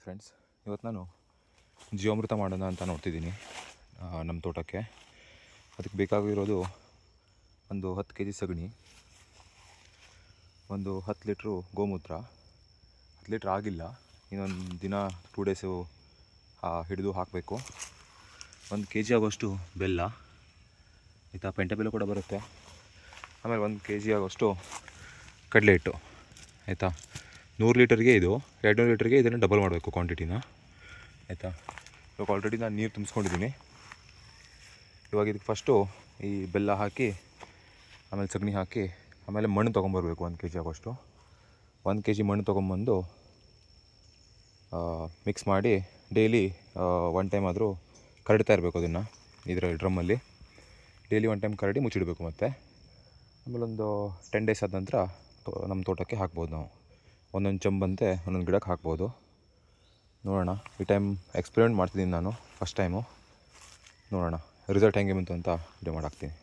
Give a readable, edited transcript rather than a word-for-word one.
Friends, ಇವತ್ತು ನಾನು ಜೀವಾಮೃತ ಮಾಡೋಣ ಅಂತ ನೋಡ್ತಿದ್ದೀನಿ ನಮ್ಮ ತೋಟಕ್ಕೆ. ಅದಕ್ಕೆ ಬೇಕಾಗಿರೋದು ಒಂದು 10 kg ಸಗಣಿ, ಒಂದು 10 ಲೀಟ್ರು ಗೋಮೂತ್ರ. 10 ಲೀಟ್ರ್ ಆಗಿಲ್ಲ, ಇನ್ನೊಂದು ದಿನ 2 ಡೇಸು ಹಿಡಿದು ಹಾಕಬೇಕು. 1 kg ಆಗೋಷ್ಟು ಬೆಲ್ಲ, ಆಯಿತಾ, ಪೆಂಟೆ ಬೆಲ್ಲ ಕೂಡ ಬರುತ್ತೆ. ಆಮೇಲೆ 1 kg ಆಗೋಷ್ಟು ಕಡಲೆ ಹಿಟ್ಟು, ಆಯಿತಾ. 100 ಲೀಟರ್ಗೆ ಇದು, 200 ಲೀಟರ್ಗೆ ಇದನ್ನು ಡಬಲ್ ಮಾಡಬೇಕು ಕ್ವಾಂಟಿಟಿನ, ಆಯಿತಾ. ಇವಾಗ ಆಲ್ರೆಡಿ ನಾನು ನೀರು ತುಂಬಿಸ್ಕೊಂಡಿದ್ದೀನಿ. ಇವಾಗ ಇದಕ್ಕೆ ಫಸ್ಟು ಈ ಬೆಲ್ಲ ಹಾಕಿ, ಆಮೇಲೆ ಸಗಣಿ ಹಾಕಿ, ಆಮೇಲೆ ಮಣ್ಣು ತೊಗೊಂಬರ್ಬೇಕು. 1 kg ಆಗೋಷ್ಟು 1 kg ಮಣ್ಣು ತೊಗೊಂಬಂದು ಮಿಕ್ಸ್ ಮಾಡಿ ಡೈಲಿ 1 ಟೈಮ್ ಆದರೂ ಕರಡ್ತಾ ಇರಬೇಕು. ಅದನ್ನು ಇದರ ಡ್ರಮ್ಮಲ್ಲಿ ಡೈಲಿ 1 ಟೈಮ್ ಕರಡಿ ಮುಚ್ಚಿಡಬೇಕು. ಮತ್ತು ಆಮೇಲೆ ಒಂದು 10 ಡೇಸ್ ಆದ ನಂತರ ನಮ್ಮ ತೋಟಕ್ಕೆ ಹಾಕ್ಬೋದು. ನಾವು ಒಂದೊಂದು ಚಂಬಂತೆ ಒಂದೊಂದು ಗಿಡಕ್ಕೆ ಹಾಕ್ಬೋದು. ನೋಡೋಣ, ಈ ಟೈಮ್ ಎಕ್ಸ್ಪೆರಿಮೆಂಟ್ ಮಾಡ್ತಿದ್ದೀನಿ ನಾನು, ಫಸ್ಟ್ ಟೈಮು. ನೋಡೋಣ ರಿಸಲ್ಟ್ ಹೆಂಗೆ ಬಂತು ಅಂತ ವಿಡಿಯೋ ಮಾಡಾಕ್ತೀನಿ.